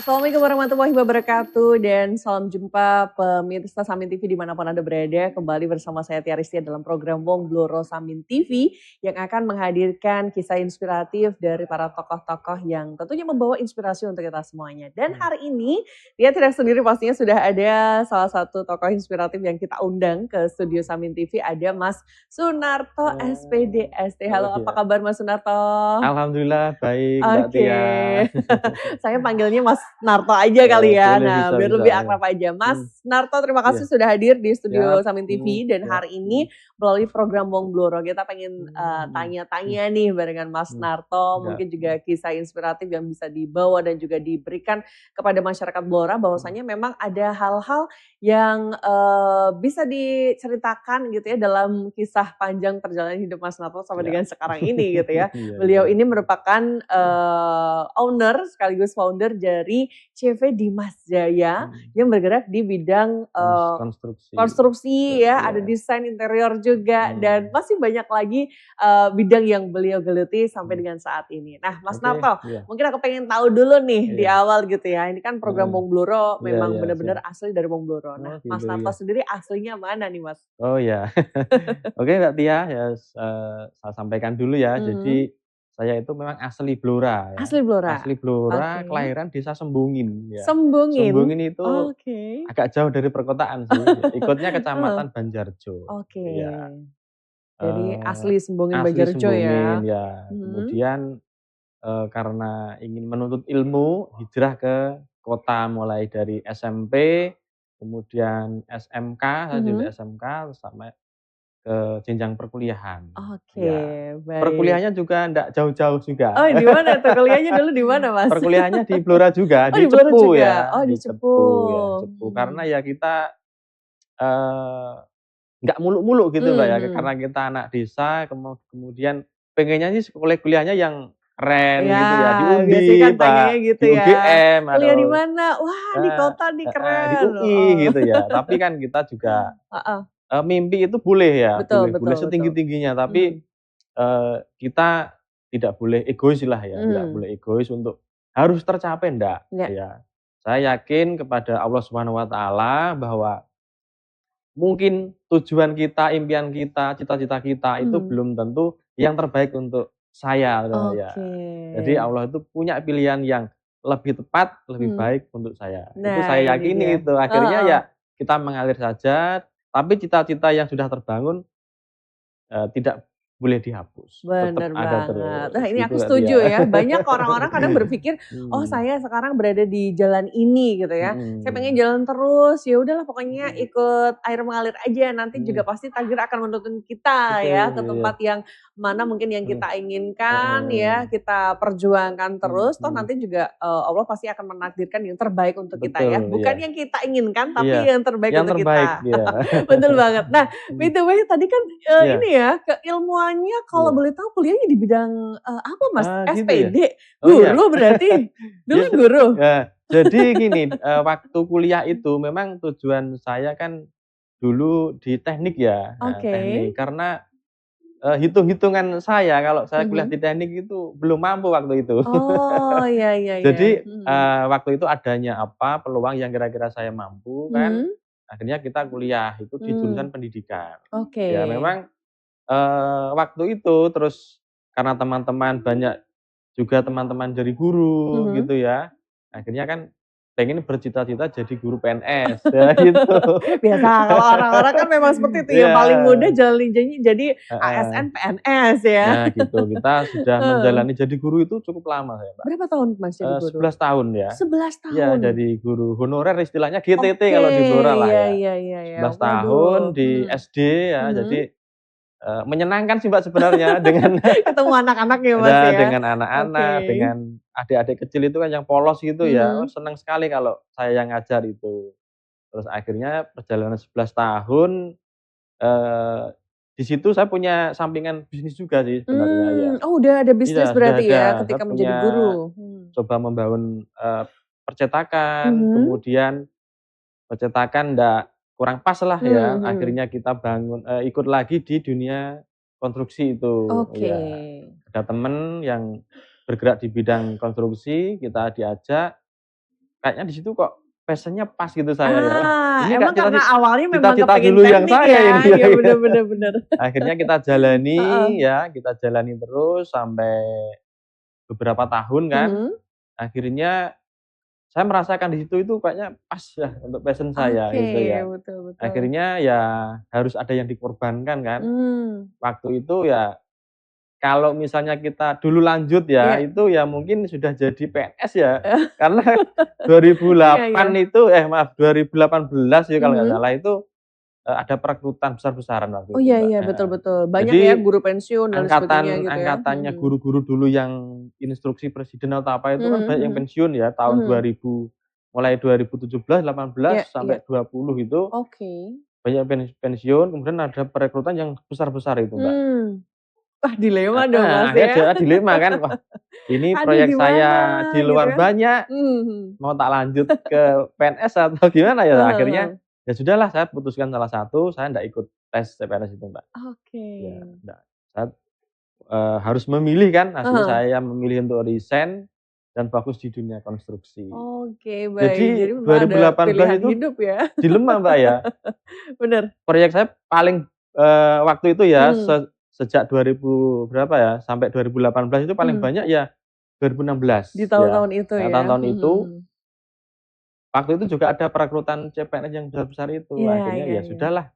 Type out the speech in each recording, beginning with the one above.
Assalamualaikum warahmatullahi wabarakatuh dan salam jumpa pemirsa Samin TV dimanapun Anda berada. Kembali bersama saya Tia Ristia dalam program Wong Bloro Samin TV yang akan menghadirkan kisah inspiratif dari para tokoh-tokoh yang tentunya membawa inspirasi untuk kita semuanya. Dan hari ini dia tidak sendiri, pastinya sudah ada salah satu tokoh inspiratif yang kita undang ke studio Samin TV, ada Mas Sunarto SPD ST. Halo, apa kabar Mas Sunarto? Alhamdulillah baik Mbak Tia. Saya panggilnya Mas Narto aja kali ya. Nah, biar lebih akrab aja. Mas Narto, terima kasih sudah hadir di studio Samin TV. Dan hari ini melalui program Wong Bloro kita pengen tanya-tanya nih barengan Mas Narto. Mungkin juga kisah inspiratif yang bisa dibawa dan juga diberikan kepada masyarakat Blora. Bahwasanya memang ada hal-hal yang bisa diceritakan gitu ya dalam kisah panjang perjalanan hidup Mas Narto sampai dengan sekarang ini gitu ya. Beliau ini merupakan owner sekaligus founder dari CV Dimas Jaya yang bergerak di bidang konstruksi ya, ada desain interior juga dan masih banyak lagi bidang yang beliau geluti sampai dengan saat ini. Nah, Mas Narto, mungkin aku pengen tahu dulu nih di awal gitu ya. Ini kan program Wong Bloro memang benar-benar asli dari Wong Bloro. Nah, Mas Narto sendiri aslinya mana nih, Mas? Oh ya. Oke Mbak Tia, ya saya sampaikan dulu ya. Jadi saya itu memang asli Blora ya. Asli Blora. Asli Blora, kelahiran desa Sembungin ya. Sembungin. Sembungin itu agak jauh dari perkotaan sih. Ikutnya Kecamatan Banjarjo. Ya. Jadi asli Sembungin Banjarjo ya. Kemudian karena ingin menuntut ilmu, hijrah ke kota mulai dari SMP, kemudian SMK, saya juga SMK sampai ke jenjang perkuliahan. Baik. Perkuliahannya juga enggak jauh-jauh juga. Oh, di mana tuh? Kuliahnya dulu di mana, Mas? Perkuliahannya di Blora juga, di Blora Cepu juga. ya. Oh, di Cepu. Ya, Cepu. Karena ya kita enggak muluk-muluk gitu loh ya, karena kita anak desa, kemudian pengennya sih kuliahnya yang keren gitu ya, di Undi, kan tanyanya gitu di ya. UGM, kuliah di mana? Wah, di kota nih keren. Di UI gitu ya. Tapi kan kita juga mimpi itu boleh ya, boleh setinggi-tingginya, tapi kita tidak boleh egois lah ya, tidak boleh egois untuk harus tercapai enggak ya. Saya yakin kepada Allah Subhanahu wa taala bahwa mungkin tujuan kita, impian kita, cita-cita kita itu belum tentu yang terbaik untuk saya ya. Jadi Allah itu punya pilihan yang lebih tepat, lebih baik untuk saya. Itu saya yakini itu. Akhirnya ya kita mengalir saja, tapi cita-cita yang sudah terbangun tidak boleh dihapus. Benar banget. Terus. Nah, ini aku setuju ya. Banyak orang-orang kadang berpikir, oh saya sekarang berada di jalan ini gitu ya. Saya pengen jalan terus. Ya udahlah pokoknya ikut air mengalir aja. Nanti juga pasti takdir akan menuntun kita ya ke tempat yang mana mungkin yang kita inginkan ya. Kita perjuangkan terus. Toh nanti juga Allah pasti akan menakdirkan yang terbaik untuk kita ya. Bukan yang kita inginkan tapi yang terbaik untuk kita. Betul banget. Nah, by the way tadi kan ini ya keilmuan kalau boleh tahu kuliahnya di bidang apa Mas? SPD? Gitu ya? Guru berarti? Dulu guru? Ya, jadi gini, waktu kuliah itu memang tujuan saya kan dulu di teknik ya. Teknik. Karena hitung-hitungan saya kalau saya kuliah di teknik itu belum mampu waktu itu. Oh iya. Jadi waktu itu adanya peluang yang kira-kira saya mampu kan. Akhirnya kita kuliah itu di jurusan pendidikan. Ya memang waktu itu terus karena teman-teman banyak juga teman-teman jadi guru gitu ya. Akhirnya kan pengen bercita-cita jadi guru PNS ya gitu. Biasa kalau orang-orang kan memang seperti itu yang paling mudah jadi ASN PNS ya. Nah gitu, kita sudah menjalani jadi guru itu cukup lama saya Mbak. Berapa tahun Mas jadi guru? 11 tahun ya. 11 tahun? Ya jadi guru honorer istilahnya GTT kalau di Blora lah ya. Iya. 11 tahun di SD ya, jadi menyenangkan sih Mbak sebenarnya dengan ketemu anak-anak ya Mas ya. dengan anak-anak, dengan adik-adik kecil itu kan yang polos gitu ya. Senang sekali kalau saya yang ngajar itu. Terus akhirnya perjalanan 11 tahun, di situ saya punya sampingan bisnis juga sih sebenarnya ya. Oh udah ada bisnis Iya, sudah berarti ada. ya Saya ketika menjadi punya guru? coba membangun, percetakan, kemudian percetakan kurang pas lah ya, akhirnya kita bangun ikut lagi di dunia konstruksi itu, Oke. ya. Ada temen yang bergerak di bidang konstruksi, kita diajak, kayaknya di situ kok passion-nya pas gitu saya ya. Ini Emang karena awalnya memang cita-cita kepengen dulu yang teknik saya ya? ini. Iya bener bener. Akhirnya kita jalani ya, kita jalani terus sampai beberapa tahun kan. Akhirnya saya merasakan di situ itu kayaknya pas ya untuk passion saya gitu ya. Betul. Akhirnya ya harus ada yang dikorbankan kan. Waktu itu ya kalau misalnya kita dulu lanjut ya, itu ya mungkin sudah jadi PNS ya. Karena 2008 itu 2018 ya kalau nggak salah itu ada perekrutan besar-besaran waktu itu. Oh iya betul. Banyak jadi, ya guru pensiun dan sebagainya gitu ya. Angkatannya guru-guru dulu yang instruksi presiden atau apa itu kan banyak yang pensiun ya tahun 2000 mulai 2017, 18 sampai 20 itu. Banyak pensiun, kemudian ada perekrutan yang besar-besar itu, Mbak. Wah dilema dong Mas ya. Akhirnya dilema kan, wah ini proyek saya di luar gitu ya? banyak, mau tak lanjut ke PNS atau gimana ya. Akhirnya ya sudahlah saya putuskan salah satu, saya ndak ikut tes CPNS itu, Mbak. Ya, saya harus memilih kan, akhirnya saya memilih untuk resign dan fokus di dunia konstruksi. Baik. Jadi 2018 itu hidup ya. dilema, Mbak ya. Bener. Proyek saya paling waktu itu ya sejak 2000 berapa ya sampai 2018 itu paling banyak ya 2016 di tahun-tahun itu ya. Tahun-tahun itu waktu itu juga ada perekrutan CPNS yang besar-besar itu. Akhirnya ya sudahlah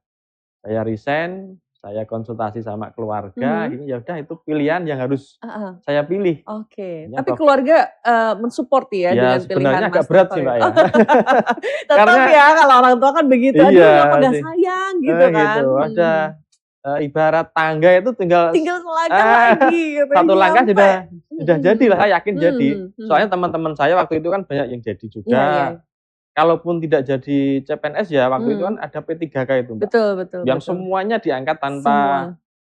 saya resign, saya konsultasi sama keluarga, akhirnya ya udah itu pilihan yang harus saya pilih. Tapi keluarga mensupport ya dengan pilihan sebenarnya Mas agak berat sih, Mbak ya. Tetap ya kalau orang tua kan begitu, aduh kenapa nggak sayang gitu kan. Ada ibarat tangga itu tinggal selangkah lagi gitu. Satu langkah sudah jadi lah, saya yakin jadi. Soalnya teman-teman saya waktu itu kan banyak yang jadi juga. Kalaupun tidak jadi CPNS ya waktu itu kan ada P3K itu, Mbak. Betul. Yang semuanya diangkat tanpa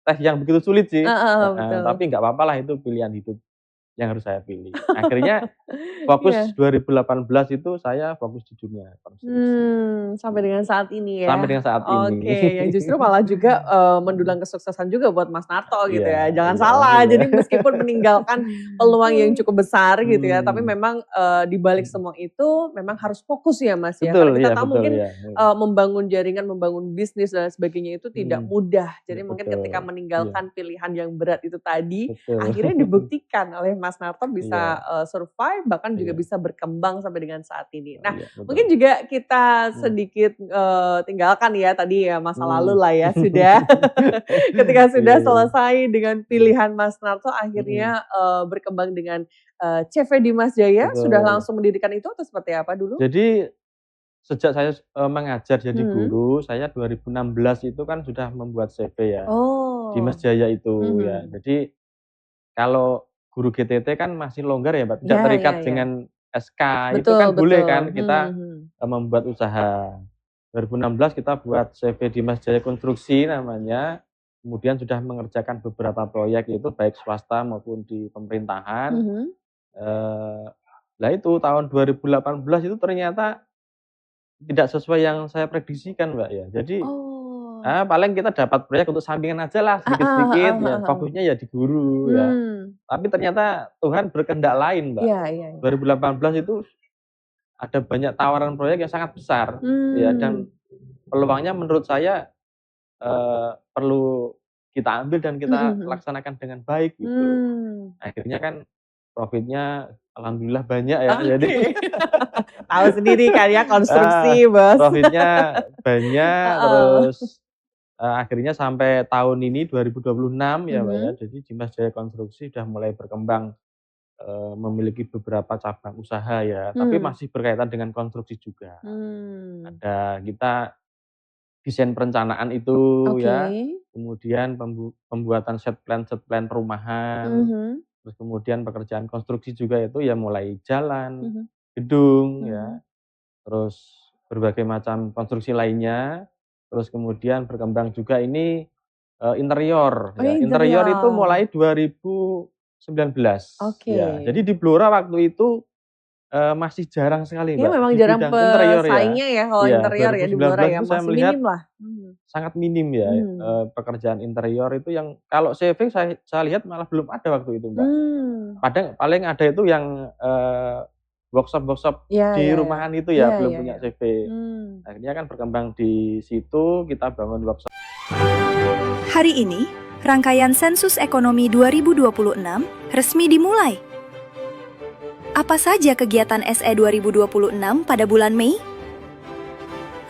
tes yang begitu sulit sih. Tapi nggak apa-apa lah, itu pilihan hidup yang harus saya pilih. Akhirnya fokus 2018 itu saya fokus di dunia konstruksi. Sampai dengan saat ini ya. Sampai dengan saat ini. Yang justru malah juga mendulang kesuksesan juga buat Mas Narto gitu ya. Jangan salah. Jadi meskipun meninggalkan peluang yang cukup besar gitu ya, tapi memang di balik semua itu memang harus fokus ya Mas ya. Karena kita tahu mungkin membangun jaringan, membangun bisnis dan sebagainya itu tidak mudah. Jadi mungkin ketika meninggalkan pilihan yang berat itu tadi, akhirnya dibuktikan oleh Mas Narto bisa survive, bahkan juga bisa berkembang sampai dengan saat ini. Nah, mungkin juga kita sedikit tinggalkan ya tadi ya masa lalu lah ya sudah. Ketika sudah selesai dengan pilihan Mas Narto, akhirnya berkembang dengan CV Dimas Jaya, sudah langsung mendirikan itu atau seperti apa dulu? Jadi sejak saya mengajar jadi guru, saya 2016 itu kan sudah membuat CV ya. Dimas Jaya itu ya. Jadi kalau guru GTT kan masih longgar ya, Mbak, tidak terikat dengan SK. Itu kan boleh kan kita membuat usaha. 2016 kita buat CV Dimas Jaya Konstruksi namanya. Kemudian sudah mengerjakan beberapa proyek itu baik swasta maupun di pemerintahan. Lah itu tahun 2018 itu ternyata tidak sesuai yang saya prediksikan, Mbak ya. Jadi paling kita dapat proyek untuk sampingan aja lah sedikit-sedikit, ya fokusnya ya di guru ya. Tapi ternyata Tuhan berkehendak lain, Mbak. 2018 itu ada banyak tawaran proyek yang sangat besar, ya, dan peluangnya menurut saya perlu kita ambil dan kita laksanakan dengan baik gitu. Akhirnya kan profitnya alhamdulillah banyak ya. Jadi tahu sendiri kan ya konstruksi, Bos. Profitnya banyak, terus akhirnya sampai tahun ini 2026 ya, Mbak ya. Jadi Dimas Jaya Konstruksi sudah mulai berkembang, memiliki beberapa cabang usaha ya, tapi masih berkaitan dengan konstruksi juga. Ada kita desain perencanaan itu ya, Oke. kemudian pembuatan set plan perumahan, Mhm. terus kemudian pekerjaan konstruksi juga itu ya mulai jalan, Mhm. gedung Mhm. ya, terus berbagai macam konstruksi lainnya, terus kemudian berkembang juga ini, interior Oh, ya. Interior itu interior. mulai 2019 ya. Oke. Jadi di Blora waktu itu, masih jarang sekali Kayaknya Mbak, memang di jarang bidang interior ya. pesaingnya ya kalau Iya, interior ya di Blora 2019 ya, itu saya masih melihat minim lah. Mhm. sangat minim ya, Mmm. pekerjaan interior itu yang kalau CV saya lihat malah belum ada waktu itu, Mbak. Mmm. Paling ada itu yang, workshop-workshop Iya di iya iya. rumahan itu Iya ya, belum iya punya iya. CV. Mmm. Akhirnya kan berkembang di situ, kita bangun workshop. Hari ini, rangkaian Sensus Ekonomi 2026 resmi dimulai. Apa saja kegiatan SE 2026 pada bulan Mei?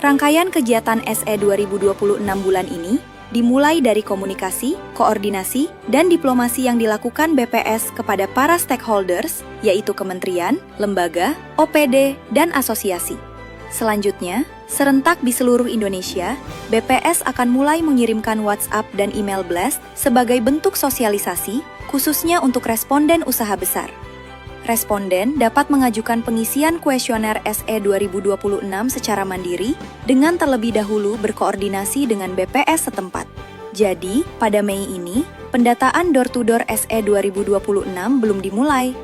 Rangkaian kegiatan SE 2026 bulan ini dimulai dari komunikasi, koordinasi, dan diplomasi yang dilakukan BPS kepada para stakeholders, yaitu kementerian, lembaga, OPD, dan asosiasi. Selanjutnya, serentak di seluruh Indonesia, BPS akan mulai mengirimkan WhatsApp dan email blast sebagai bentuk sosialisasi, khususnya untuk responden usaha besar. Responden dapat mengajukan pengisian kuesioner SE 2026 secara mandiri dengan terlebih dahulu berkoordinasi dengan BPS setempat. Jadi, pada Mei ini, pendataan door-to-door SE 2026 belum dimulai.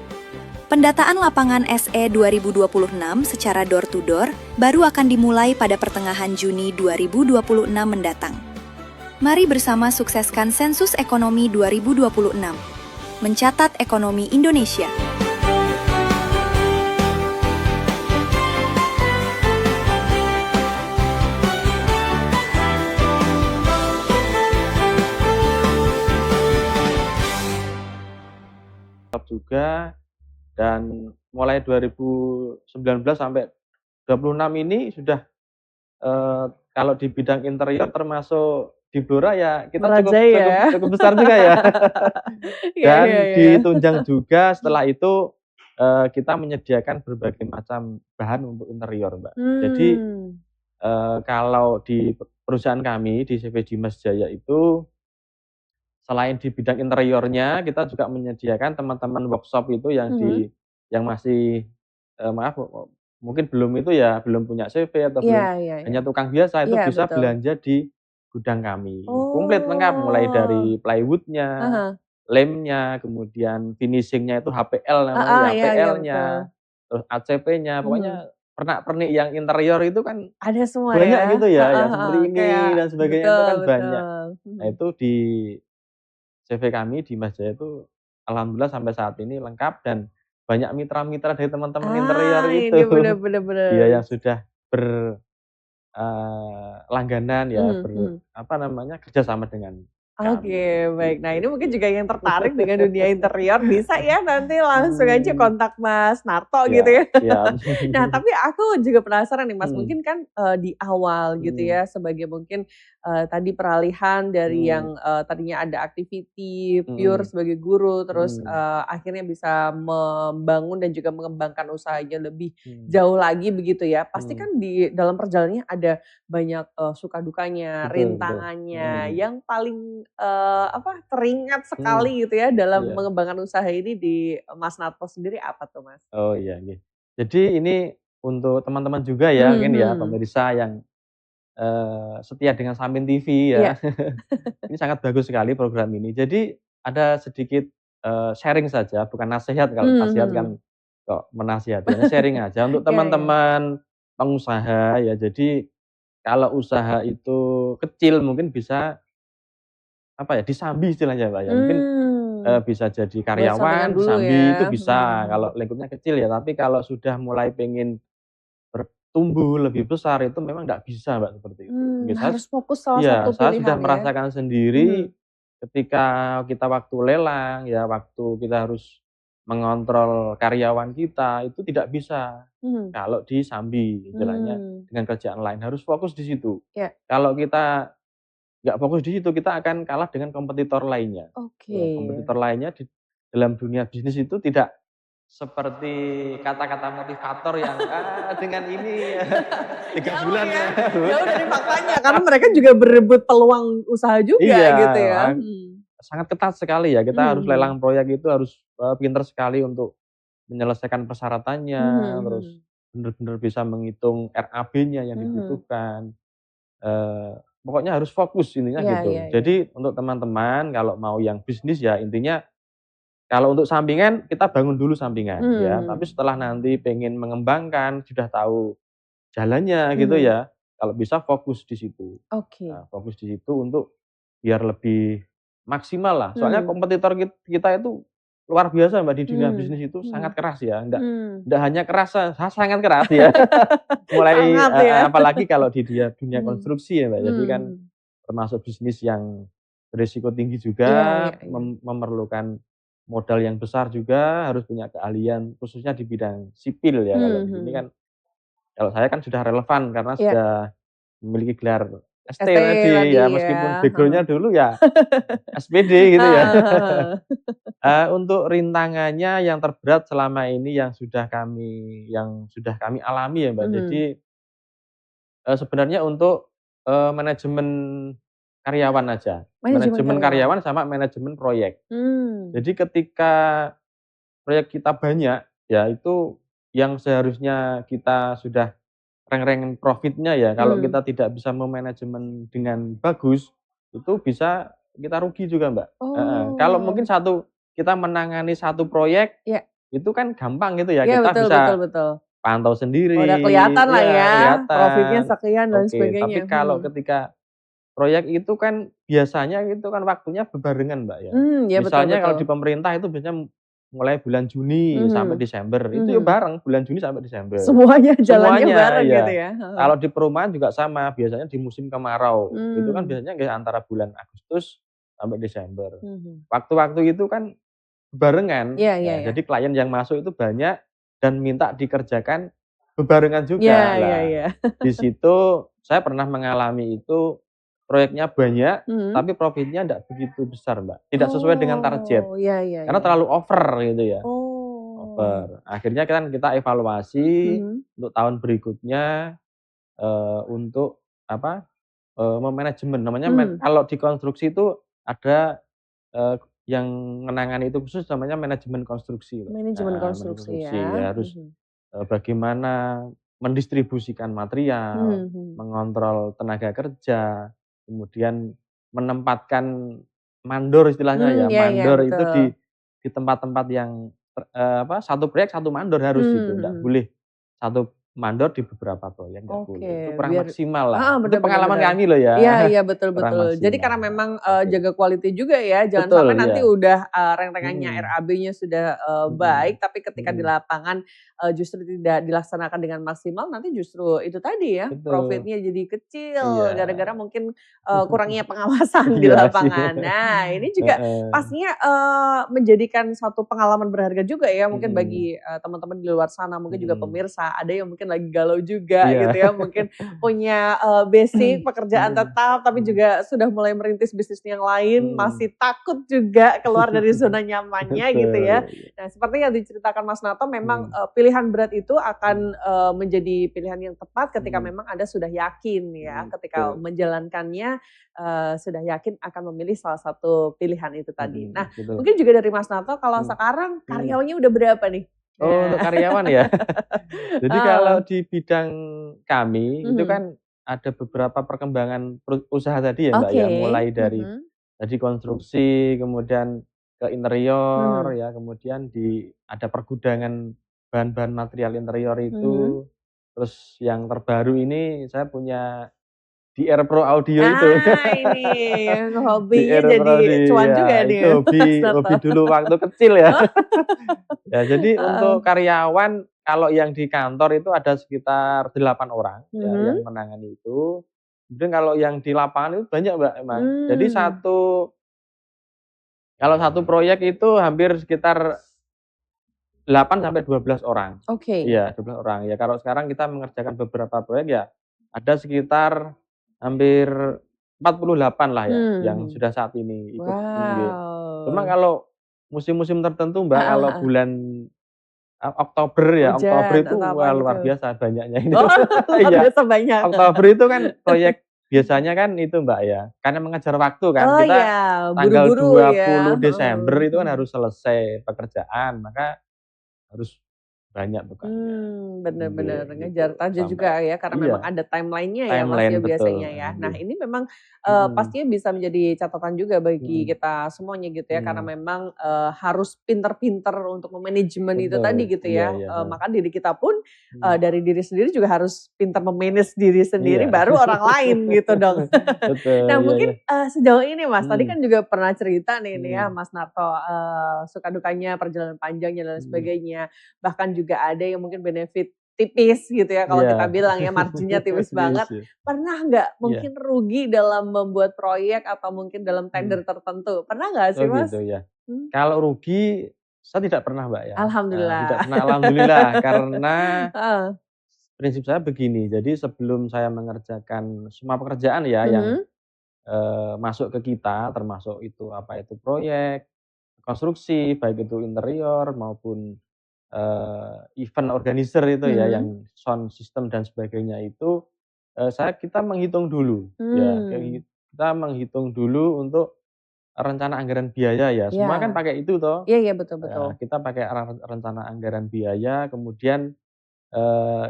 Pendataan lapangan SE 2026 secara door-to-door baru akan dimulai pada pertengahan Juni 2026 mendatang. Mari bersama sukseskan Sensus Ekonomi 2026. Mencatat ekonomi Indonesia. Juga dan mulai 2019 sampai 26 ini sudah, kalau di bidang interior termasuk di Blora ya kita cukup Merajai cukup ya. cukup besar juga ya. Iya iya Dan iya. ditunjang juga setelah itu, kita menyediakan berbagai macam bahan untuk interior, Mbak. Jadi, Mmm. kalau di perusahaan kami di CV Dimas Jaya itu selain di bidang interiornya, kita juga menyediakan teman-teman workshop itu Mhm. yang masih, maaf mungkin belum itu ya, belum punya CV atau Iya belum iya iya. hanya tukang biasa, itu Iya, bisa betul. belanja di gudang kami. Komplit lengkap, mulai Oh. dari plywood-nya, Ah. lemnya, kemudian finishing-nya itu HPL namanya Heeh, ya, iya iya, betul. HPL-nya, terus ACP-nya, Mhm. pokoknya pernak-pernik yang interior itu kan Ada semua banyak ya? gitu ya, Heeh yang heeh, seperti kayak ini dan sebagainya itu betul kan banyak. betul. Nah Mhm. itu di CV kami di Mas Jaya itu alhamdulillah sampai saat ini lengkap dan banyak mitra-mitra dari teman-teman interior Ah, itu. ini bener bener Iya bener. yang sudah langganan ya, Mhm mhm. apa namanya, kerjasama dengan kami, Oke, baik. Nah, gitu. ini mungkin juga yang tertarik dengan dunia interior bisa ya nanti langsung aja Hmm, kontak Mas Narto gitu siap ya. siap. Nah, tapi aku juga penasaran nih Mas, Mhm mungkin kan, di awal gitu mhm ya sebagai mungkin, tadi peralihan dari mhm yang, tadinya ada activity pure mhm sebagai guru, terus, mhm akhirnya bisa membangun dan juga mengembangkan usahanya lebih mhm jauh lagi begitu ya. Pasti mhm. kan di dalam perjalanannya ada banyak, suka dukanya, Betul betul. rintangannya, Mhm yang paling, apa, teringat mhm, sekali gitu ya dalam iya. mengembangkan usaha ini di Mas Narto sendiri apa tuh, Mas? Oh iya, nggih. Jadi ini untuk teman-teman juga ya, mungkin ya, Mhm. pemirsa yang setia dengan Samin TV ya. Iya. Ini sangat bagus sekali program ini. Jadi ada sedikit, sharing saja, bukan nasihat, kalau nasihat Mhm. kan kok menasihati, ini sharing aja untuk Iya iya. teman-teman pengusaha ya. Jadi kalau usaha itu kecil mungkin bisa, apa ya, disambi istilahnya, Mbak, ya. Mungkin, Mmm. bisa jadi Buat sampingan karyawan, dulu disambi itu ya. Mhm bisa mhm. kalau lingkupnya kecil ya. Tapi kalau sudah mulai pengen bertumbuh lebih besar itu memang nggak bisa, Mbak, seperti itu. Mmm, Mungkin harus fokus salah iya, satu saya sudah pilihan ya? merasakan sendiri Mhm. ketika kita waktu lelang ya, waktu kita harus mengontrol karyawan kita, itu tidak bisa Mhm. kalau disambi istilahnya Mmm. dengan kerjaan lain, harus fokus di situ. Iya. Kalau kita nggak fokus di situ, kita akan kalah dengan kompetitor lainnya. Oke. Ya, kompetitor lainnya di dalam dunia bisnis itu tidak seperti kata-kata motivator yang dengan ini 3 bulan ya. Jauh dari faktanya karena mereka juga berebut peluang usaha juga gitu ya. Sangat ketat sekali ya. Kita harus lelang proyek itu harus pintar sekali untuk menyelesaikan persyaratannya, terus benar-benar bisa menghitung RAB-nya yang dibutuhkan. Pokoknya harus fokus intinya gitu. Jadi untuk teman-teman kalau mau yang bisnis ya intinya kalau untuk sampingan kita bangun dulu sampingan ya. Tapi setelah nanti pengen mengembangkan sudah tahu jalannya gitu ya. Kalau bisa fokus di situ. Nah, fokus di situ untuk biar lebih maksimal lah. Soalnya kompetitor kita itu luar biasa Mbak di dunia bisnis itu sangat keras ya. Enggak hanya keras, sangat keras ya. Mulai apalagi kalau di dunia konstruksi ya Mbak. Jadi kan termasuk bisnis yang berisiko tinggi juga, memerlukan modal yang besar juga, harus punya keahlian khususnya di bidang sipil ya. Kalau di sini kan kalau saya kan sudah relevan karena sudah memiliki gelar ST tadi ya, meskipun background-nya dulu ya SPD gitu ya. Untuk rintangannya yang terberat selama ini yang sudah kami alami ya Mbak. Jadi sebenarnya untuk manajemen karyawan aja. Manajemen karyawan sama manajemen proyek. Jadi ketika proyek kita banyak ya itu yang seharusnya kita sudah rank-rank profitnya ya, kalau kita tidak bisa memanajemen dengan bagus, itu bisa kita rugi juga Mbak. Kalau mungkin kita menangani satu proyek, itu kan gampang gitu ya, kita bisa pantau sendiri. Udah kelihatan lah ya, profitnya sekian dan sebagainya. Tapi kalau ketika proyek itu kan biasanya itu kan waktunya berbarengan Mbak ya. Misalnya kalau di pemerintah itu biasanya mulai bulan Juni sampai Desember, itu ya bareng bulan Juni sampai Desember. Semuanya jalannya bareng gitu ya. Kalau di perumahan juga sama, biasanya di musim kemarau, itu kan biasanya antara bulan Agustus sampai Desember. Waktu-waktu itu kan barengan, jadi klien yang masuk itu banyak dan minta dikerjakan bebarengan juga. Di situ saya pernah mengalami itu proyeknya banyak, tapi profitnya tidak begitu besar Mbak. Tidak sesuai dengan target. Karena terlalu over gitu ya. Over. Akhirnya kan kita evaluasi untuk tahun berikutnya untuk memanajemen. Namanya kalau di konstruksi itu ada yang menangani itu khusus namanya manajemen konstruksi. Manajemen konstruksi ya. Harus bagaimana mendistribusikan material, mengontrol tenaga kerja, kemudian menempatkan mandor istilahnya mandor itu di tempat-tempat yang satu proyek satu mandor harus itu, enggak boleh satu mandor di beberapa proyek enggak boleh. Itu kurang maksimal lah. Itu pengalaman kami loh ya. Iya betul. Jadi karena memang jaga quality juga ya, jangan sampai nanti udah rank-rankannya RAB-nya sudah baik, tapi ketika di lapangan justru tidak dilaksanakan dengan maksimal, nanti justru itu tadi ya, profitnya jadi kecil gara-gara mungkin kurangnya pengawasan di lapangan. Nah ini juga pastinya menjadikan satu pengalaman berharga juga ya, mungkin bagi teman-teman di luar sana, mungkin juga pemirsa, ada yang mungkin lagi galau juga gitu ya, mungkin punya basic pekerjaan tetap, tapi juga sudah mulai merintis bisnis yang lain, masih takut juga keluar dari zona nyamannya gitu ya. Nah seperti yang diceritakan Mas Narto, memang pilihan berat itu akan menjadi pilihan yang tepat ketika memang Anda sudah yakin ya, ketika menjalankannya sudah yakin akan memilih salah satu pilihan itu tadi. Nah mungkin juga dari Mas Narto, kalau sekarang karyawannya udah berapa nih? Untuk karyawan ya. Jadi kalau di bidang kami itu kan ada beberapa perkembangan usaha tadi ya Mbak ya, mulai dari konstruksi, kemudian ke interior ya, kemudian ada pergudangan bahan-bahan material interior itu. Terus yang terbaru ini saya punya DR Pro Audio itu. Ini hobinya jadi cuan juga nih. Itu hobi dulu waktu kecil ya. Ya jadi untuk karyawan kalau yang di kantor itu ada sekitar 8 orang ya, yang menangani itu. Kemudian kalau yang di lapangan itu banyak Mbak emang. Jadi kalau satu proyek itu hampir sekitar 8 sampai 12 orang. Iya, 12 orang. Ya kalau sekarang kita mengerjakan beberapa proyek ya ada sekitar hampir 48 lah ya yang sudah saat ini ikut. Cuma kalau musim-musim tertentu Mbak, kalau bulan Oktober ya, Oktober Hujan itu atau apa wah luar gitu. biasa banyaknya ini. Oh, luar Iya, biasa banyak. Oktober itu kan proyek biasanya kan itu Mbak ya, karena mengejar waktu kan, Oh kita iya, tanggal buru-buru ya. 20 Desember itu kan harus selesai pekerjaan, maka harus banyak tugasnya. Bener-bener Nggih, ngejar gitu. target Sampai juga ya, karena memang iya, ada timeline-nya ya Mas timeline ya betul, biasanya ya. Nah nggih. ini memang, Mhm, pastinya bisa menjadi catatan juga bagi mhm, kita semuanya gitu ya, karena mhm, memang, harus pinter-pinter untuk memanajemen itu betul, tadi gitu iya ya. iya, heeh, Maka diri kita pun, mhm, dari diri sendiri juga harus pintar me-manage diri sendiri iya. baru orang lain gitu dong. Betul, Nah iya mungkin, iya, sejauh ini Mas, tadi mhm, kan juga pernah cerita nih ya mhm, Mas Narto, suka dukanya, perjalanan panjangnya dan lain mhm, sebagainya. Bahkan juga ada yang mungkin benefit tipis gitu ya kalau kita iya. bilang ya, marginnya tipis banget. Tipis ya, Pernah nggak iya, mungkin rugi dalam membuat proyek atau mungkin dalam mhm. tender tertentu? Pernah nggak Oh sih Mas? gitu ya. Mmm. Kalau rugi, saya tidak pernah Mbak ya, tidak Alhamdulillah. pernah alhamdulillah, karena Heeh. prinsip saya begini, jadi sebelum saya mengerjakan semua pekerjaan ya yang, Mhm. masuk ke kita, termasuk itu, apa itu, proyek, konstruksi, baik itu interior maupun, event organizer itu ya, Mhm. yang sound system dan sebagainya itu, kita menghitung dulu, ya, Mmm. kita menghitung dulu untuk rencana anggaran biaya ya, Iya. semua kan pakai itu toh, Iya iya, betul betul. kita pakai rencana anggaran biaya, kemudian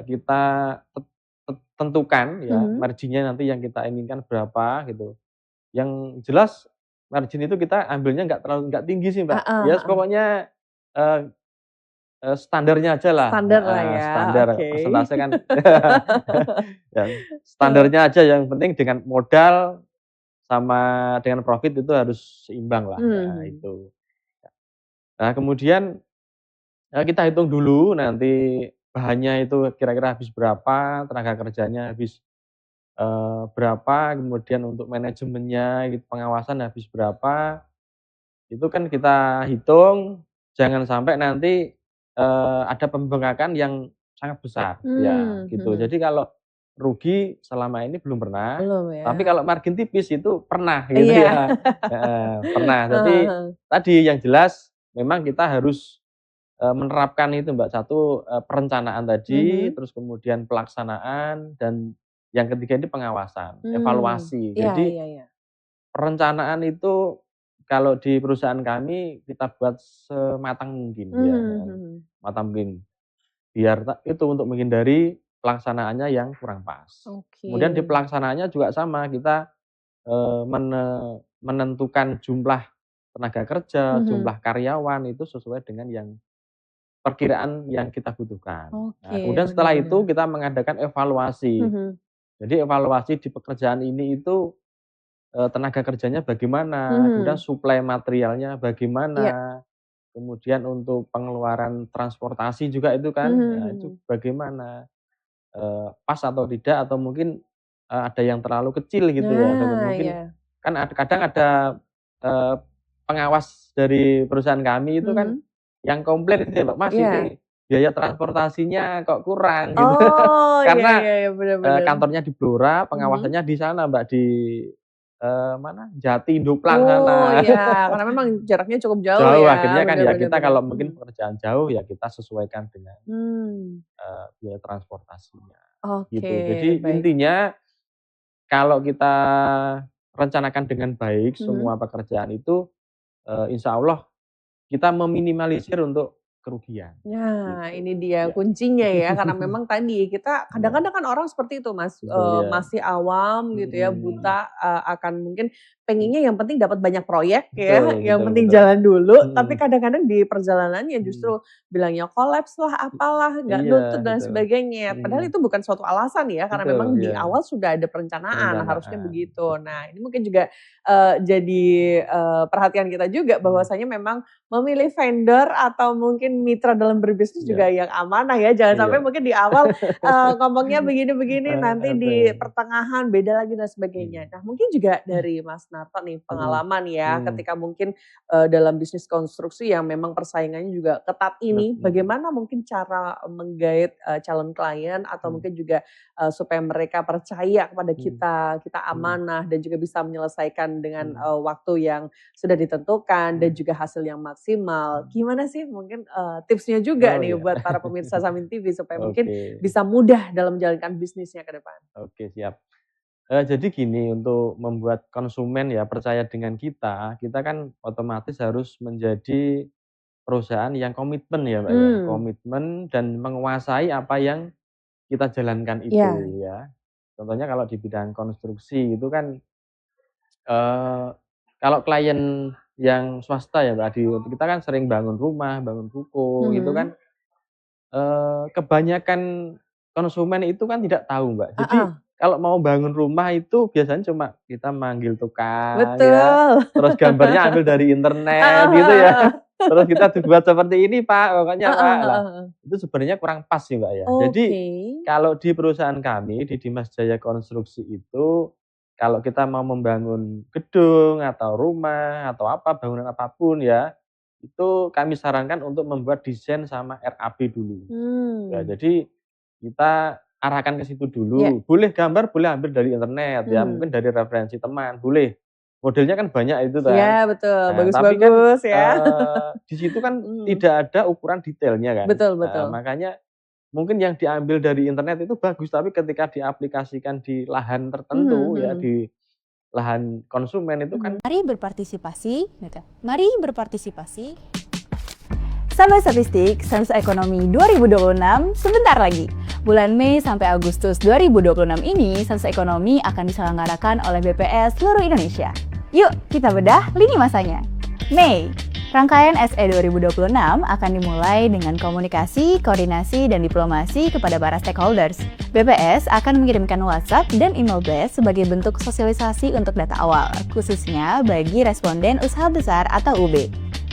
kita tentukan ya Mhm. marginnya nanti yang kita inginkan berapa gitu. Yang jelas margin itu kita ambilnya nggak tinggi sih, Mbak. Heeh Ya heeh. pokoknya, eee standarnya ajalah, Standar lah heeh, ya, standar oke. persentase kan yang standarnya aja yang penting dengan modal sama dengan profit itu harus seimbang lah, heeh, Mhm. itu. Nah kemudian kita hitung dulu nanti bahannya itu kira-kira habis berapa, tenaga kerjanya habis, berapa, kemudian untuk manajemennya gitu, pengawasan habis berapa, itu kan kita hitung, jangan sampai nanti, ada pembengkakan yang sangat besar, ya gitu. Mhm. Jadi kalau rugi selama ini belum pernah, Belum tapi ya? kalau margin tipis itu pernah gitu Iya. ya, heeh, pernah. Heeh Tapi heeh. tadi yang jelas memang kita harus menerapkan itu Mbak, satu, perencanaan tadi, Mhm. terus kemudian pelaksanaan, dan yang ketiga ini pengawasan, evaluasi. Iya Jadi iya iya. perencanaan itu kalau di perusahaan kami kita buat sematang mungkin ya, Mhm heeh, mhm. matang mungkin. Biar itu untuk menghindari pelaksanaannya yang kurang pas. Oke. Kemudian di pelaksanaannya juga sama, kita, menentukan jumlah tenaga kerja, Mhm. jumlah karyawan itu sesuai dengan yang perkiraan yang kita butuhkan. Nah, Oke, kemudian bener setelah itu bener. kita mengadakan evaluasi. Mhm. Jadi evaluasi di pekerjaan ini itu, tenaga kerjanya bagaimana, kemudian Mhm. suplai materialnya Iya. bagaimana, kemudian untuk pengeluaran transportasi juga itu kan, Mhm nah itu mhm. bagaimana, pas atau tidak, atau mungkin, ada yang terlalu kecil gitu ya, atau Nah, mungkin iya. kan kadang ada, eee, pengawas dari perusahaan kami itu kan Mhm. yang komplain itu ya, Mbak, "Mas Iya. ini biaya transportasinya kok kurang," gitu. Oh, iya Karena, iya iya, bener bener. kantornya di Blora, Mhm. pengawasannya di sana, Mbak, di, mana, Jati, Indoplang Oh, sana. iya, karena memang jaraknya cukup jauh Jauh, ya, akhirnya kan bener ya bener kita bener. kalau mungkin Mhm. pekerjaan jauh ya kita sesuaikan dengan, Mmm. biaya transportasinya, Oke, gitu. Jadi baik. intinya kalau kita rencanakan dengan baik Mhm. semua pekerjaan itu, insya Allah kita meminimalisir untuk kerugian, Nah, gitu. ini dia Iya. kuncinya ya, karena memang tadi kita Iya, kadang-kadang kan orang seperti itu Mas, betul ya. masih awam gitu ya, Mhm. buta, akan mungkin pengennya yang penting dapat banyak proyek ya, Betul yang betul penting betul. jalan dulu, tapi Mhm kadang-kadang di perjalanannya mhm. justru bilangnya kolaps lah, apalah, nggak Iya, nutut dan betul. sebagainya. Padahal Mhm. itu bukan suatu alasan ya, karena Betul, memang di iya. awal sudah ada perencanaan, harusnya Perencanaan, begitu. betul. Nah, ini mungkin juga, jadi, perhatian kita juga Mhm. bahwasanya memang memilih vendor atau mungkin mitra dalam berbisnis juga Iya yang amanah ya, jangan sampai iya. mungkin di awal, ngomongnya begini-begini, nanti di Betul. pertengahan beda lagi dan sebagainya. Mhm. Nah mungkin juga dari Mas Narto nih Mhm. pengalaman ya, Mhm. ketika mungkin, dalam bisnis konstruksi yang memang persaingannya juga ketat ini, Mhm. bagaimana mungkin cara meng-guide, calon klien atau Mhm. mungkin juga, supaya mereka percaya kepada Mhm. kita, kita Mhm. amanah dan juga bisa menyelesaikan dengan, Mhm. waktu yang sudah ditentukan dan Mhm. juga hasil yang maksimal. Mhm. Gimana sih mungkin, tipsnya juga nih iya. buat para pemirsa Samin TV supaya mungkin Oke. bisa mudah dalam menjalankan bisnisnya ke depan. Oke, siap. Jadi gini, untuk membuat konsumen ya percaya dengan kita kan otomatis harus menjadi perusahaan yang komitmen ya, Mbak, ya. Komitmen dan menguasai apa yang kita jalankan Iya. itu ya. Contohnya kalau di bidang konstruksi itu kan, kalau klien yang swasta ya, Mbak, kita kan sering bangun rumah, bangun ruko gitu kan, kebanyakan konsumen itu kan tidak tahu, Mbak. Jadi kalau mau bangun rumah itu biasanya cuma kita manggil tukang ya, Betul. terus gambarnya ambil dari internet gitu ya. Terus kita dibuat seperti ini, Pak, pokoknya, Pak. Lah, itu sebenarnya kurang pas sih, Mbak, ya. Jadi kalau di perusahaan kami di Dimas Jaya Konstruksi itu, kalau kita mau membangun gedung atau rumah atau apa, bangunan apapun ya, itu kami sarankan untuk membuat desain sama RAB dulu. Ya, jadi kita arahkan ke situ dulu. Boleh gambar, boleh ambil dari internet ya, mungkin dari referensi teman, boleh. Modelnya kan banyak itu kan. Iya betul, Nah, tapi kan bagus-bagus ya. di situ kan tidak ada ukuran detailnya kan. Betul, betul. Makanya mungkin yang diambil dari internet itu bagus, tapi ketika diaplikasikan di lahan tertentu ya, di lahan konsumen itu kan. Mari berpartisipasi, mari berpartisipasi. Sahabat Statistik, Sensus Ekonomi 2026 sebentar lagi. Bulan Mei sampai Agustus 2026 ini, Sensus Ekonomi akan diselenggarakan oleh BPS seluruh Indonesia. Yuk, kita bedah lini masanya. Mei, rangkaian SE 2026 akan dimulai dengan komunikasi, koordinasi, dan diplomasi kepada para stakeholders. BPS akan mengirimkan WhatsApp dan email blast sebagai bentuk sosialisasi untuk data awal, khususnya bagi responden usaha besar atau UB.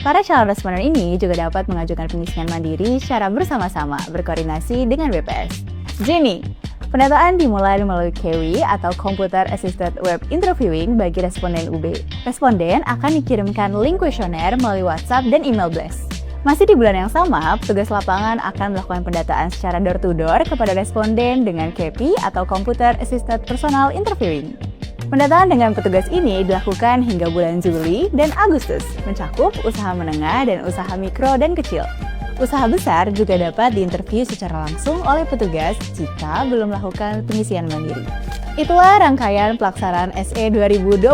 Para calon responden ini juga dapat mengajukan pengisian mandiri secara bersama-sama berkoordinasi dengan BPS. Juni, pendataan dimulai melalui KW atau Computer Assisted Web Interviewing bagi responden UB. Responden akan dikirimkan link kuesioner melalui WhatsApp dan email blast. Masih di bulan yang sama, petugas lapangan akan melakukan pendataan secara door-to-door kepada responden dengan KP atau Computer Assisted Personal Interviewing. Pendataan dengan petugas ini dilakukan hingga bulan Juli dan Agustus, mencakup usaha menengah dan usaha mikro dan kecil. Usaha besar juga dapat diinterview secara langsung oleh petugas jika belum melakukan pengisian mandiri. Itulah rangkaian pelaksanaan SE 2026.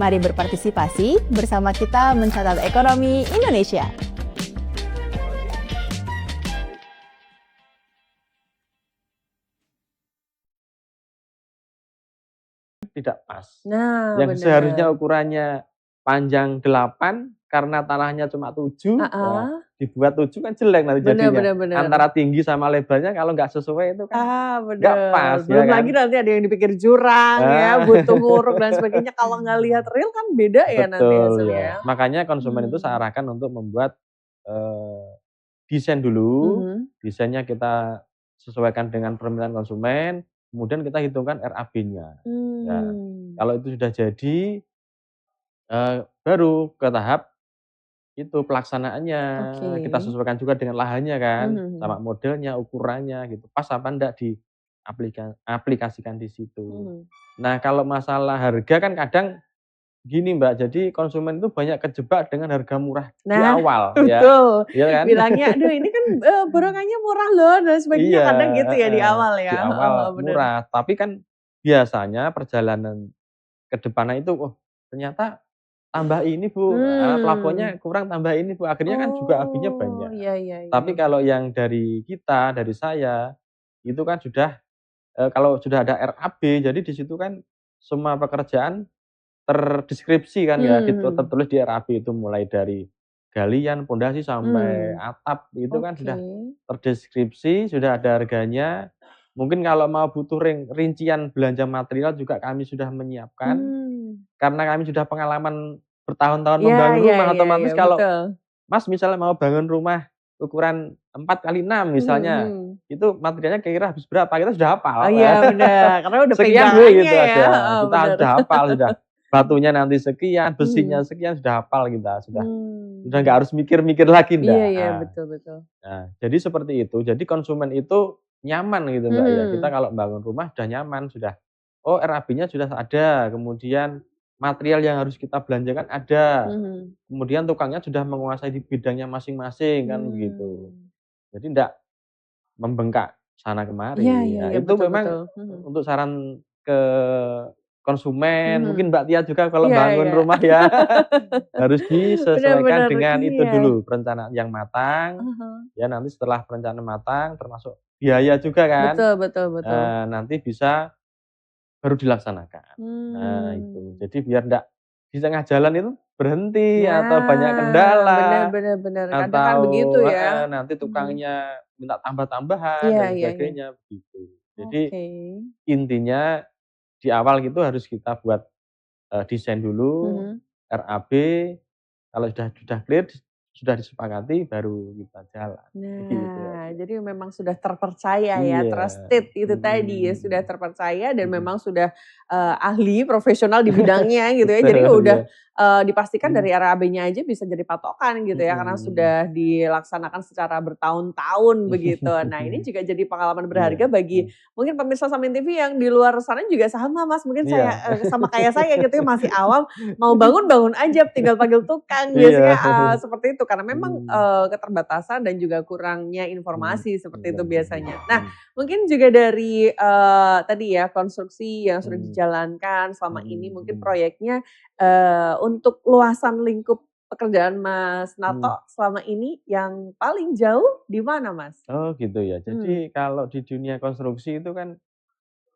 Mari berpartisipasi bersama kita mencatat ekonomi Indonesia. Tidak pas. Nah, yang seharusnya ukurannya panjang 8 karena tanahnya cuma 7, nah, dibuat 7 kan jelek nanti jadinya. Antara tinggi sama lebarnya kalau nggak sesuai itu kan nggak pas. Belum lagi nanti ada yang dipikir jurang ya, butuh nguruk dan sebagainya. Kalau nggak lihat real kan beda ya nanti hasilnya. Ya. Makanya konsumen itu saya arahkan untuk membuat desain dulu. Desainnya kita sesuaikan dengan permintaan konsumen. Kemudian kita hitungkan RAB-nya. Ya, kalau itu sudah jadi, baru ke tahap itu pelaksanaannya. Kita sesuaikan juga dengan lahannya kan, sama modelnya, ukurannya gitu. Pas apa enggak diaplikasikan di situ. Nah, kalau masalah harga kan kadang gini Mbak, jadi konsumen itu banyak kejebak dengan harga murah di awal. Betul. Ya kan? Bilangnya, aduh ini kan borongannya murah loh dan sebagainya. Kadang gitu ya di awal ya. Di awal murah, tapi kan biasanya perjalanan ke depannya itu, oh ternyata tambah ini Bu, plafonnya kurang tambah ini Bu. Akhirnya kan juga habisnya banyak. Iya. Tapi kalau yang dari kita, dari saya, itu kan sudah, kalau sudah ada RAB, jadi di situ kan semua pekerjaan terdeskripsi kan ya, gitu, tertulis di RAB itu mulai dari galian, pondasi sampai atap itu kan sudah terdeskripsi, sudah ada harganya. Mungkin kalau mau butuh rincian belanja material juga kami sudah menyiapkan. Karena kami sudah pengalaman bertahun-tahun membangun rumah, otomatis kalau Mas misalnya mau bangun rumah ukuran 4x6 misalnya, itu materialnya kira-kira habis berapa, kita sudah hafal. Oh iya benar, karena udah sekian gitu ya. aja. Kita sudah hafal, sudah batunya nanti sekian, besinya sekian, sudah hafal kita, sudah nggak harus mikir-mikir lagi enggak. Iya, betul. Nah, jadi seperti itu. Jadi konsumen itu nyaman gitu Mbak ya. Kita kalau bangun rumah sudah nyaman, sudah RAB-nya sudah ada, kemudian material yang harus kita belanjakan ada. Kemudian tukangnya sudah menguasai di bidangnya masing-masing kan begitu. Jadi enggak membengkak sana kemari. Iya, Itu betul, memang betul. untuk saran ke konsumen, mungkin Mhm. Mbak Tia juga kalau Iya, bangun iya. rumah ya harus Benar, disesuaikan benar, dengan itu iya. dulu, perencanaan yang matang. Ya nanti setelah perencanaan matang termasuk biaya juga kan, Betul, betul, betul. nanti bisa baru dilaksanakan. Nah itu, jadi biar enggak di tengah jalan itu berhenti atau banyak Benar, kendala benar, benar. Kadang kan atau begitu ya. nanti tukangnya minta tambah-tambahan Iya, dan iya, iya. sebagainya begitu. Jadi Oke. intinya di awal gitu harus kita buat desain dulu, RAB, kalau sudah clear, sudah disepakati baru kita jalan. Gitu ya. Nah, jadi memang sudah terpercaya ya, Iya. trusted itu tadi ya, sudah terpercaya dan memang sudah ahli, profesional di bidangnya gitu ya. Jadi Betul, udah iya. dipastikan dari RAB-nya aja bisa jadi patokan gitu ya, karena sudah dilaksanakan secara bertahun-tahun begitu. Nah, ini juga jadi pengalaman berharga bagi mungkin pemirsa Samin TV yang di luar sana juga sama Mas, mungkin saya sama kayak saya gitu ya, masih awam, mau bangun aja, tinggal panggil tukang, biasanya seperti itu. Karena memang keterbatasan dan juga kurangnya informasi seperti itu biasanya. Nah, mungkin juga dari tadi ya konstruksi yang sudah dijalankan selama ini, mungkin proyeknya untuk luasan lingkup pekerjaan Mas Narto selama ini yang paling jauh di mana Mas? Oh gitu ya. Jadi kalau di dunia konstruksi itu kan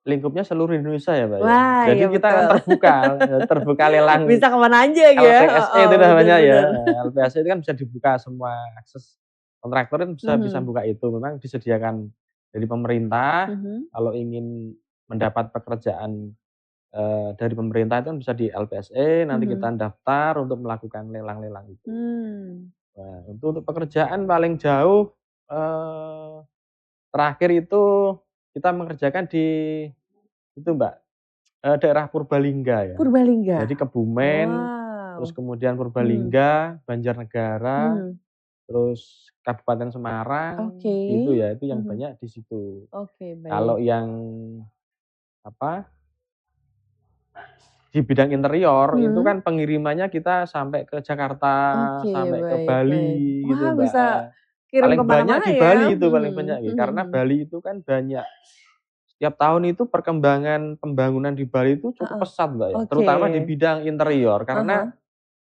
lingkupnya seluruh Indonesia ya Mbak ya. Wah, Jadi iya kita kan betul. terbuka lelang Bisa kemana aja ya. LPSE itu namanya ya. Benar. LPSE itu kan bisa dibuka semua akses kontraktor kan bisa buka itu. Memang disediakan dari pemerintah. Kalau ingin mendapat pekerjaan dari pemerintah itu kan bisa di LPSE. Nanti kita daftar untuk melakukan lelang-lelang itu. Nah, untuk pekerjaan paling jauh terakhir itu kita mengerjakan di itu Mbak, daerah Purbalingga ya. Purbalingga. Jadi Kebumen, terus kemudian Purbalingga, Banjarnegara, terus Kabupaten Semarang, gitu ya. Itu yang banyak di situ. Oke, baik. Kalau yang di bidang interior itu kan pengirimannya kita sampai ke Jakarta, sampai ke Bali gitu Wah, Mbak. bisa kirim Paling banyak kemana-mana di ya. Bali itu paling banyak karena Bali itu kan banyak setiap tahun itu perkembangan pembangunan di Bali itu cukup pesat Mbak ya, terutama di bidang interior karena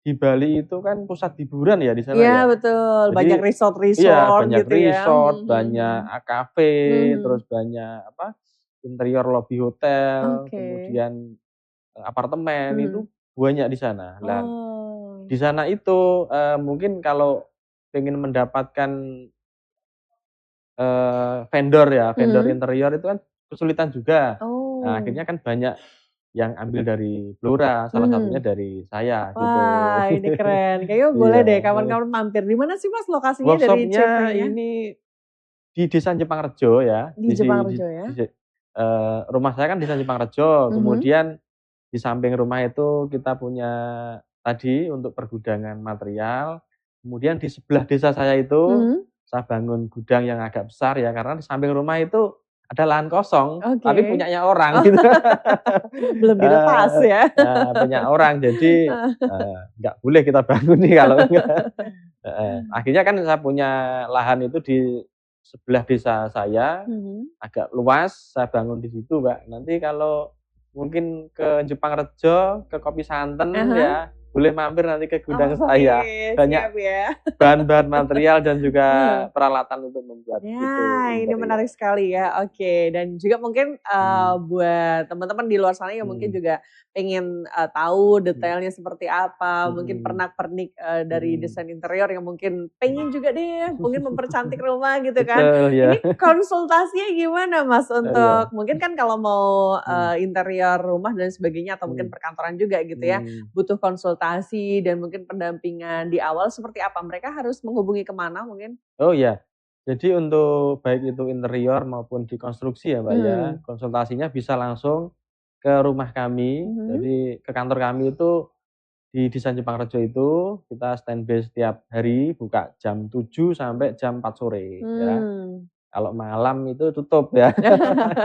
di Bali itu kan pusat hiburan ya di sana ya. Iya betul, Jadi banyak resort-resort iya, banyak gitu ya. resort, banyak cafe, terus banyak interior lobby hotel, kemudian apartemen itu banyak di sana. Nah, di sana itu mungkin kalau pengen mendapatkan vendor ya, vendor interior itu kan kesulitan juga. Nah, akhirnya kan banyak yang ambil dari Blora, salah satunya dari saya gitu. Wah, ini keren. Kayaknya boleh deh kawan-kawan mampir. Di mana sih Mas lokasinya dari Workshopnya CV-nya? ini di Desa Jepangrejo ya. Di Jepangrejo ya. Rumah saya kan Desa Jepangrejo, kemudian di samping rumah itu kita punya tadi untuk pergudangan material. Kemudian di sebelah desa saya itu saya bangun gudang yang agak besar ya karena di samping rumah itu ada lahan kosong tapi punyanya orang gitu. Belum dilepas ya. Punya orang jadi nggak boleh kita bangun nih kalau enggak. Akhirnya kan saya punya lahan itu di sebelah desa saya agak luas, saya bangun di situ Mbak. Nanti kalau mungkin ke Jepangrejo, ke Kopi Santen ya, boleh mampir nanti ke gudang saya. Banyak bahan-bahan material dan juga peralatan untuk membuat itu. Ini menarik sekali ya. Oke, dan juga mungkin buat teman-teman di luar sana yang mungkin juga pengen tahu detailnya seperti apa, mungkin pernak-pernik dari desain interior yang mungkin pengen juga deh, mungkin mempercantik rumah gitu kan. Betul, ya. Ini konsultasinya gimana Mas untuk mungkin kan kalau mau interior rumah dan sebagainya atau mungkin perkantoran juga gitu ya, butuh konsultasi dan mungkin pendampingan di awal seperti apa? Mereka harus menghubungi kemana mungkin? Oh ya, jadi untuk baik itu interior maupun di konstruksi ya Mbak ya, konsultasinya bisa langsung ke rumah kami, jadi ke kantor kami itu di Desa Jepangrejo itu kita standby setiap hari buka jam 7 sampai jam 4 sore ya. Kalau malam itu tutup ya.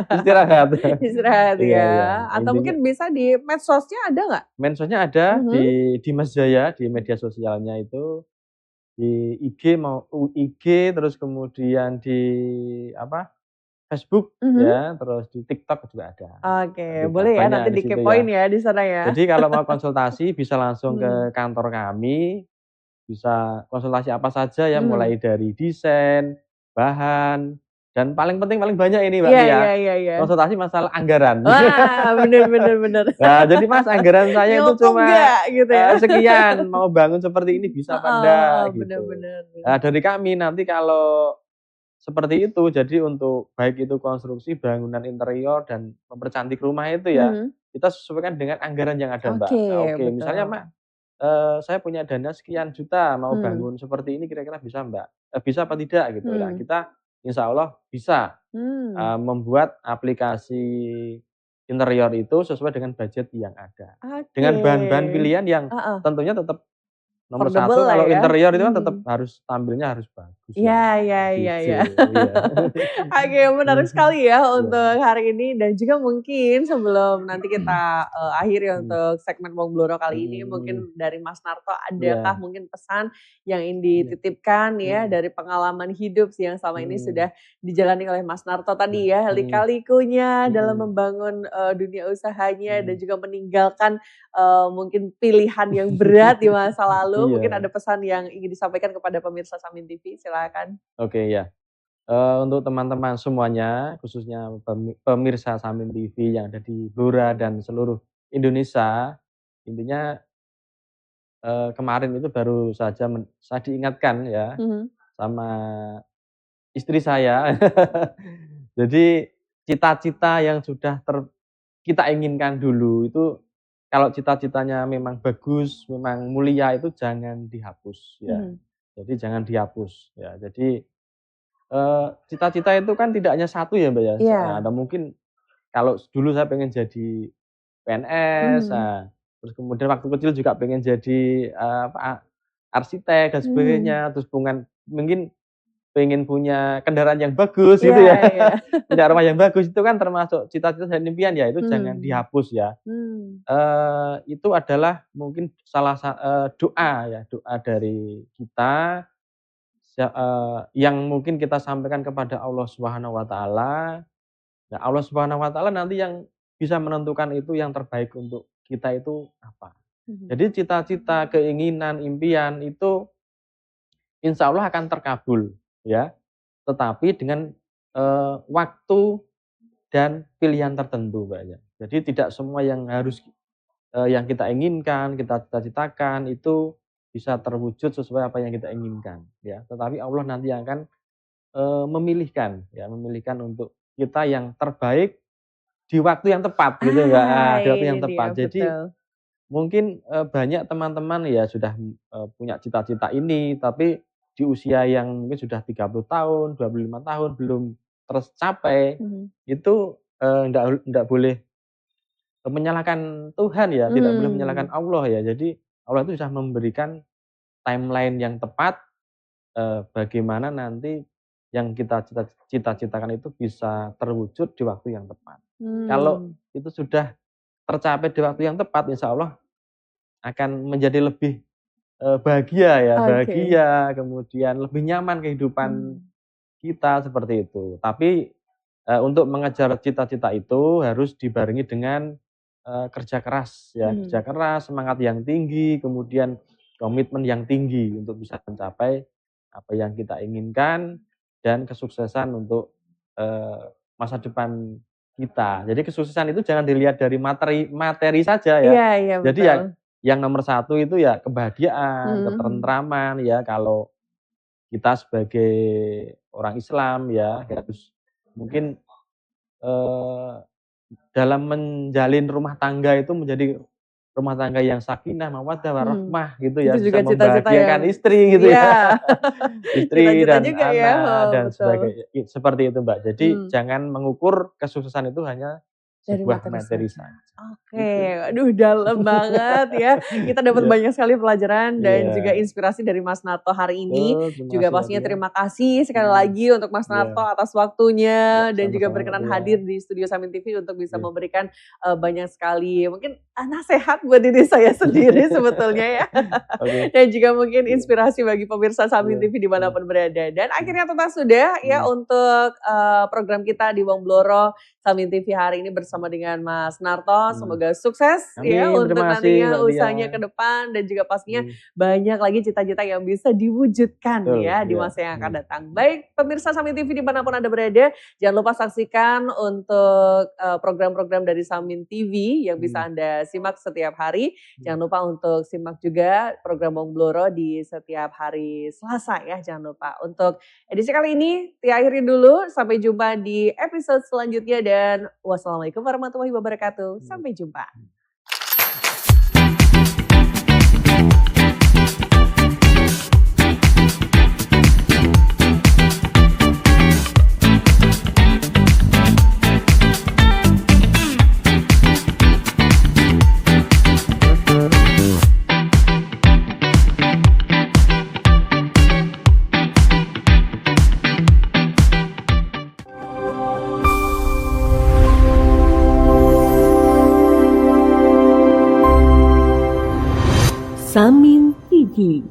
Istirahat. Istirahat Iya, iya. ya. Atau Intinya mungkin bisa di medsosnya ada nggak? medsosnya ada Mhm. di Mas Jaya, di media sosialnya itu, di IG IG, terus kemudian di apa, Facebook Mhm. ya, terus di TikTok juga ada. Oke, Gitu, boleh ya banyak nanti di situ ya. dikepoin ya di sana ya. Jadi kalau mau konsultasi bisa langsung Hmm. ke kantor kami, bisa konsultasi apa saja ya, Mhm. mulai dari desain, bahan, dan paling penting paling banyak ini Mbak Iya Tia, iya iya iya. konsultasi masalah anggaran. Wah, bener bener bener. Nah, jadi Mas anggaran saya itu Nyukup cuma nggak gitu ya? sekian, mau bangun seperti ini bisa apa Heeh heeh, enggak bener gitu. bener. Nah, dari kami nanti kalau seperti itu, jadi untuk baik itu konstruksi, bangunan interior, dan mempercantik rumah itu ya, Mhm. kita sesuaikan dengan anggaran yang ada Mbak. Oke, Nah, oke, misalnya betul. Mbak, saya punya dana sekian juta, mau Hmm. bangun seperti ini kira-kira bisa Mbak? Bisa apa tidak gitu. Nah, Hmm. kita insya Allah bisa Hmm. membuat aplikasi interior itu sesuai dengan budget yang ada. Oke. Dengan bahan-bahan pilihan yang Heeh. tentunya tetap nomor Affordable satu, lah kalau ya. interior itu kan tetap Mhm. harus tampilnya harus bagus Iya lah, iya iya iya. gitu, iya. Oke, menarik sekali ya Iya. untuk hari ini dan juga mungkin sebelum nanti kita, akhiri Mhm. untuk segmen Wong Bloro kali ini, Mhm. mungkin dari Mas Narto adakah Iya. mungkin pesan yang ingin Iya. dititipkan ya dari pengalaman hidup yang selama ini sudah dijalani oleh Mas Narto tadi ya, lika-likunya dalam membangun, dunia usahanya dan juga meninggalkan, mungkin pilihan yang berat di masa lalu. Mungkin ada Iya. pesan yang ingin disampaikan kepada pemirsa Samin TV, silakan. Oke, ya. Untuk teman-teman semuanya, khususnya pemirsa Samin TV yang ada di Blora dan seluruh Indonesia, intinya kemarin itu baru saja saya diingatkan ya Mhm. sama istri saya. Jadi cita-cita yang sudah kita inginkan dulu itu, kalau cita-citanya memang bagus, memang mulia, itu jangan dihapus ya. Mhm. Jadi jangan dihapus ya. Jadi cita-cita itu kan tidak hanya satu ya Mbak ya, Iya. ada mungkin kalau dulu saya pengen jadi PNS, Mhm. terus kemudian waktu kecil juga pengen jadi, apa, arsitek dan sebagainya, Mmm. terus mungkin pengen punya kendaraan yang bagus gitu Iya ya, iya. punya rumah yang bagus, itu kan termasuk cita-cita dan impian ya, itu jangan Mmm. dihapus ya. Mmm. Itu adalah mungkin doa ya, doa dari kita yang mungkin kita sampaikan kepada Allah Subhanahu wa taala. Nah, Allah Subhanahu wa taala nanti yang bisa menentukan itu yang terbaik untuk kita itu apa. Mhm. Jadi cita-cita, keinginan, impian itu insya Allah akan terkabul ya, tetapi dengan, waktu dan pilihan tertentu Mbak ya. Jadi tidak semua yang harus yang kita inginkan, kita cita-citakan itu bisa terwujud sesuai apa yang kita inginkan ya, tetapi Allah nanti akan memilihkan ya, memilihkan untuk kita yang terbaik di waktu yang tepat gitu Mbak, di waktu Ini yang dia, tepat. Jadi betul. mungkin, banyak teman-teman ya sudah, punya cita-cita ini, tapi di usia yang mungkin sudah 30 tahun, 25 tahun belum tercapai, Mhm. itu, ndak boleh menyalahkan Tuhan ya, tidak boleh menyalahkan Mmm. Allah ya. Jadi Allah itu sudah memberikan timeline yang tepat, bagaimana nanti yang kita cita-citakan itu bisa terwujud di waktu yang tepat. Kalau Mmm. itu sudah tercapai di waktu yang tepat, insya Allah akan menjadi lebih, bahagia ya, Oke. bahagia, kemudian lebih nyaman kehidupan Mmm. kita, seperti itu. Tapi, untuk mengejar cita-cita itu harus dibarengi dengan, kerja keras ya, Mhm. kerja keras, semangat yang tinggi, kemudian komitmen yang tinggi untuk bisa mencapai apa yang kita inginkan dan kesuksesan untuk, masa depan kita. Jadi kesuksesan itu jangan dilihat dari materi saja ya. Iya iya, Jadi betul. yang nomor satu itu ya kebahagiaan, Mhm mhm. ketentraman ya, kalau kita sebagai orang Islam ya, harus mungkin, eee, dalam menjalin rumah tangga itu menjadi rumah tangga yang sakinah, mawaddah, Mhm. warahmah gitu Itu ya, bisa juga cita-cita yang membahagiakan istri gitu ya, iya. istri Cita-cita dan juga ya, anak heeh, dan betul. seperti itu Mbak. Jadi Mmm. jangan mengukur kesuksesan itu hanya Dari sebuah materi materi saja. saja. Oke, aduh dalam banget ya. Kita dapat Iya. banyak sekali pelajaran dan Iya. juga inspirasi dari Mas Narto hari ini. Terima Juga kasih, pastinya Adia. terima kasih sekali lagi untuk Mas Iya. Narto atas waktunya dan juga sama-sama, berkenan Adia. hadir di studio Samin TV untuk bisa Iya. memberikan banyak sekali mungkin nasihat buat diri saya sendiri sebetulnya ya. Oke. Dan juga mungkin inspirasi bagi pemirsa Samin Iya. TV dimanapun berada. Dan akhirnya tuntas sudah ya untuk program kita di Wong Bloro Samin TV hari ini bersama dengan Mas Narto. Semoga sukses ya Amin, untuk terima kasih, nantinya Mbak usahanya Dia. ke depan dan juga pastinya banyak lagi cita-cita yang bisa diwujudkan Betul, ya di iya. masa yang akan datang. Baik pemirsa Samin TV dimanapun Anda berada, jangan lupa saksikan untuk program-program dari Samin TV yang bisa Anda simak setiap hari. Jangan lupa untuk simak juga program Wong Bloro di setiap hari Selasa ya, jangan lupa. Untuk edisi kali ini diakhiri dulu, sampai jumpa di episode selanjutnya dan wassalamualaikum warahmatullahi wabarakatuh. Sampai jumpa. Samin TV.